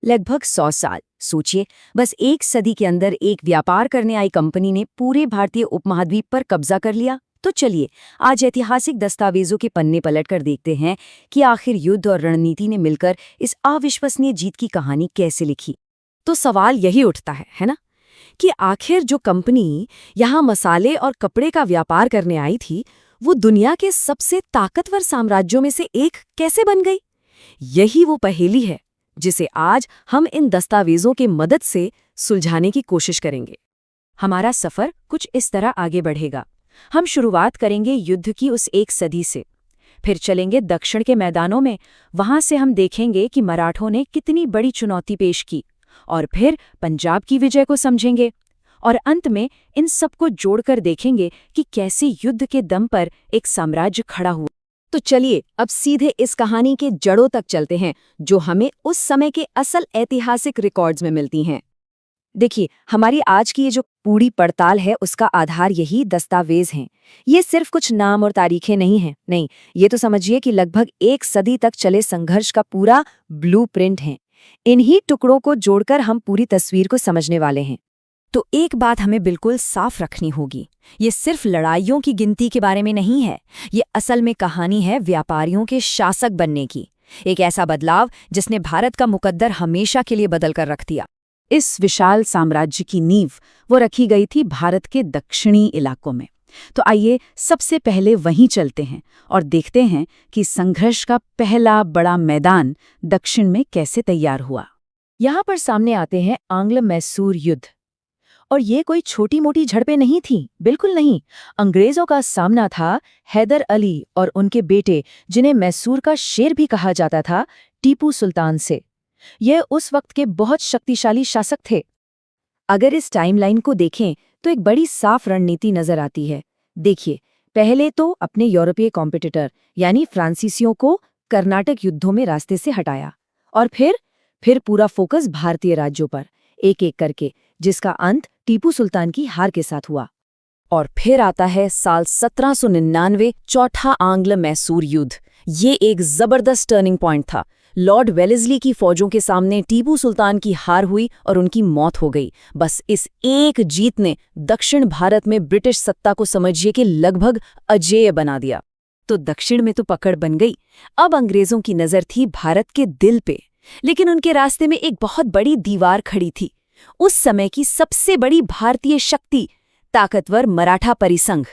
लगभग 100 साल। सोचिए, बस एक सदी के अंदर एक व्यापार करने आई कंपनी ने पूरे भारतीय उपमहाद्वीप पर कब्जा कर लिया। तो चलिए आज ऐतिहासिक दस्तावेजों के पन्ने पलटकर देखते हैं कि आखिर युद्ध और रणनीति ने मिलकर इस अविश्वसनीय जीत की कहानी कैसे लिखी। तो सवाल यही उठता है ना, कि आखिर जो कंपनी यहाँ मसाले और कपड़े का व्यापार करने आई थी, वो दुनिया के सबसे ताकतवर साम्राज्यों में से एक कैसे बन गई? यही वो पहेली है जिसे आज हम इन दस्तावेजों के मदद से सुलझाने की कोशिश करेंगे। हमारा सफर कुछ इस तरह आगे बढ़ेगा। हम शुरुआत करेंगे युद्ध की उस एक सदी से, फिर चलेंगे दक्षिण के मैदानों में। वहां से हम देखेंगे कि मराठों ने कितनी बड़ी चुनौती पेश की, और फिर पंजाब की विजय को समझेंगे, और अंत में इन सबको जोड़कर देखेंगे कि कैसे युद्ध के दम पर एक साम्राज्य खड़ा हुआ। तो चलिए अब सीधे इस कहानी के जड़ों तक चलते हैं, जो हमें उस समय के असल ऐतिहासिक रिकॉर्ड्स में मिलती हैं। देखिए, हमारी आज की ये जो पूरी पड़ताल है, उसका आधार यही दस्तावेज हैं। ये सिर्फ कुछ नाम और तारीखें नहीं हैं, नहीं, ये तो समझिए कि लगभग एक सदी तक चले संघर्ष का पूरा ब्लूप्रिंट है। इन्हीं टुकड़ों को जोड़कर हम पूरी तस्वीर को समझने वाले हैं। तो एक बात हमें बिल्कुल साफ रखनी होगी, ये सिर्फ लड़ाइयों की गिनती के बारे में नहीं है। ये असल में कहानी है व्यापारियों के शासक बनने की, एक ऐसा बदलाव जिसने भारत का मुकद्दर हमेशा के लिए बदल कर रख दिया। इस विशाल साम्राज्य की नींव वो रखी गई थी भारत के दक्षिणी इलाकों में। तो आइए सबसे पहले वहीं चलते हैं और देखते हैं कि संघर्ष का पहला बड़ा मैदान दक्षिण में कैसे तैयार हुआ। यहाँ पर सामने आते हैं आंग्ल मैसूर युद्ध। और ये कोई छोटी मोटी झड़पें नहीं थीं, बिल्कुल नहीं। अंग्रेजों का सामना था हैदर अली और उनके बेटे, जिन्हें मैसूर का शेर भी कहा जाता था, टीपू सुल्तान से। ये उस वक्त के बहुत शक्तिशाली शासक थे। अगर इस टाइमलाइन को देखें तो एक बड़ी साफ रणनीति नजर आती है। देखिए, पहले तो अपने यूरोपीय कॉम्पिटिटर यानी फ्रांसीसियों को कर्नाटक युद्धों में रास्ते से हटाया, और फिर पूरा फोकस भारतीय राज्यों पर एक एक करके, जिसका अंत टीपू सुल्तान की हार के साथ हुआ। और फिर आता है साल 1799, चौथा आंग्ल मैसूर युद्ध। ये एक जबरदस्त टर्निंग पॉइंट था। लॉर्ड वेलेस्ली की फौजों के सामने टीपू सुल्तान की हार हुई और उनकी मौत हो गई। बस इस एक जीत ने दक्षिण भारत में ब्रिटिश सत्ता को समझिए कि लगभग अजेय बना दिया। तो दक्षिण में तो पकड़ बन गई। अब अंग्रेजों की नजर थी भारत के दिल पे, लेकिन उनके रास्ते में एक बहुत बड़ी दीवार खड़ी थी। उस समय की सबसे बड़ी भारतीय शक्ति, ताकतवर मराठा परिसंघ।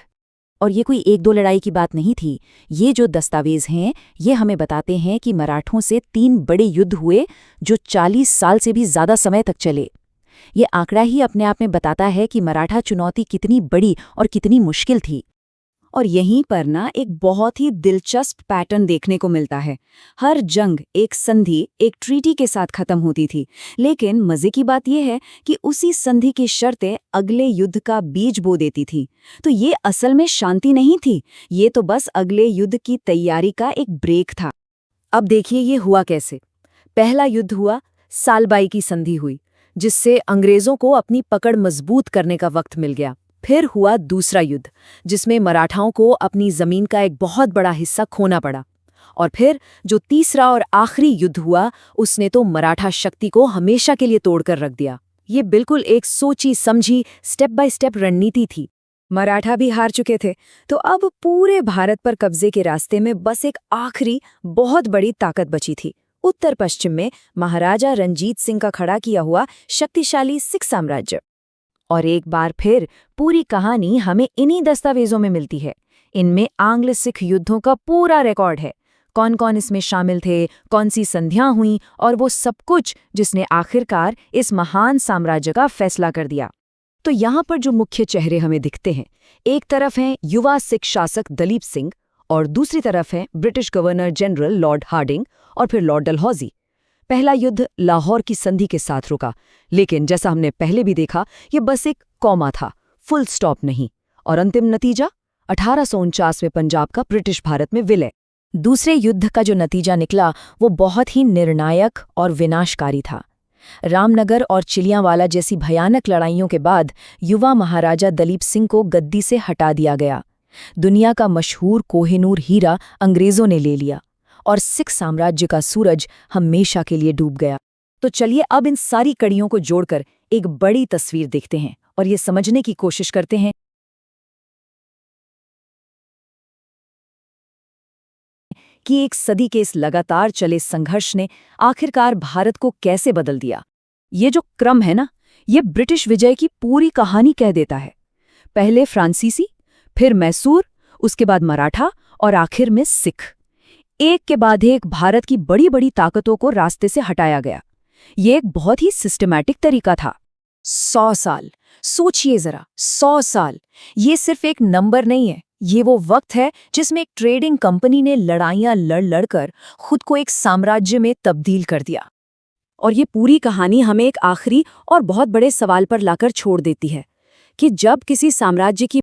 और ये कोई एक दो लड़ाई की बात नहीं थी। ये जो दस्तावेज हैं, ये हमें बताते हैं कि मराठों से 3 बड़े युद्ध हुए जो 40 साल से भी ज्यादा समय तक चले। ये आंकड़ा ही अपने आप में बताता है कि मराठा चुनौती कितनी बड़ी और कितनी मुश्किल थी। और यहीं पर ना एक बहुत ही दिलचस्प पैटर्न देखने को मिलता है। हर जंग एक संधि, एक ट्रीटी के साथ खत्म होती थी, लेकिन मजे की बात यह है कि उसी संधि की शर्तें अगले युद्ध का बीज बो देती थी। तो ये असल में शांति नहीं थी, ये तो बस अगले युद्ध की तैयारी का एक ब्रेक था। अब देखिए ये हुआ कैसे। पहला युद्ध हुआ, सालबाई की संधि हुई, जिससे अंग्रेजों को अपनी पकड़ मजबूत करने का वक्त मिल गया। फिर हुआ दूसरा युद्ध, जिसमें मराठाओं को अपनी जमीन का एक बहुत बड़ा हिस्सा खोना पड़ा। और फिर जो तीसरा और आखिरी युद्ध हुआ, उसने तो मराठा शक्ति को हमेशा के लिए तोड़कर रख दिया। ये बिल्कुल एक सोची समझी स्टेप बाय स्टेप रणनीति थी। मराठा भी हार चुके थे, तो अब पूरे भारत पर कब्जे के रास्ते में बस एक आखिरी बहुत बड़ी ताकत बची थी। उत्तर पश्चिम में महाराजा रंजीत सिंह का खड़ा किया हुआ शक्तिशाली सिख साम्राज्य। और एक बार फिर पूरी कहानी हमें इन्हीं दस्तावेजों में मिलती है। इनमें आंग्ल सिख युद्धों का पूरा रिकॉर्ड है। कौन कौन इसमें शामिल थे, कौन सी संधियां हुईं, और वो सब कुछ जिसने आखिरकार इस महान साम्राज्य का फैसला कर दिया। तो यहाँ पर जो मुख्य चेहरे हमें दिखते हैं, एक तरफ हैं युवा सिख शासक दलीप सिंह, और दूसरी तरफ हैं British governor general Lord Hardinge और फिर लॉर्ड डलहौजी। पहला युद्ध लाहौर की संधि के साथ रुका, लेकिन जैसा हमने पहले भी देखा, ये बस एक कॉमा था, फुल स्टॉप नहीं। और अंतिम नतीजा 1849 में पंजाब का ब्रिटिश भारत में विलय। दूसरे युद्ध का जो नतीजा निकला वो बहुत ही निर्णायक और विनाशकारी था। रामनगर और चिलियांवाला जैसी भयानक लड़ाइयों के बाद युवा महाराजा दलीप सिंह को गद्दी से हटा दिया गया। दुनिया का मशहूर कोहिनूर हीरा अंग्रेजों ने ले लिया और सिख साम्राज्य का सूरज हमेशा के लिए डूब गया। तो चलिए अब इन सारी कड़ियों को जोड़कर एक बड़ी तस्वीर देखते हैं और ये समझने की कोशिश करते हैं कि एक सदी के इस लगातार चले संघर्ष ने आखिरकार भारत को कैसे बदल दिया। ये जो क्रम है ना, ये ब्रिटिश विजय की पूरी कहानी कह देता है। पहले फ्रांसीसी, फिर मैसूर, उसके बाद मराठा और आखिर में सिख। एक के बाद एक भारत की बड़ी बड़ी ताकतों को रास्ते से हटाया गया। ये एक बहुत ही सिस्टमैटिक तरीका था। 100 साल, सोचिए जरा, 100 साल। ये सिर्फ एक नंबर नहीं है, ये वो वक्त है जिसमें एक ट्रेडिंग कंपनी ने लड़ाइयां लड़ लड़कर खुद को एक साम्राज्य में तब्दील कर दिया। और ये पूरी कहानी हमें एक आखिरी और बहुत बड़े सवाल पर लाकर छोड़ देती है कि जब किसी साम्राज्य की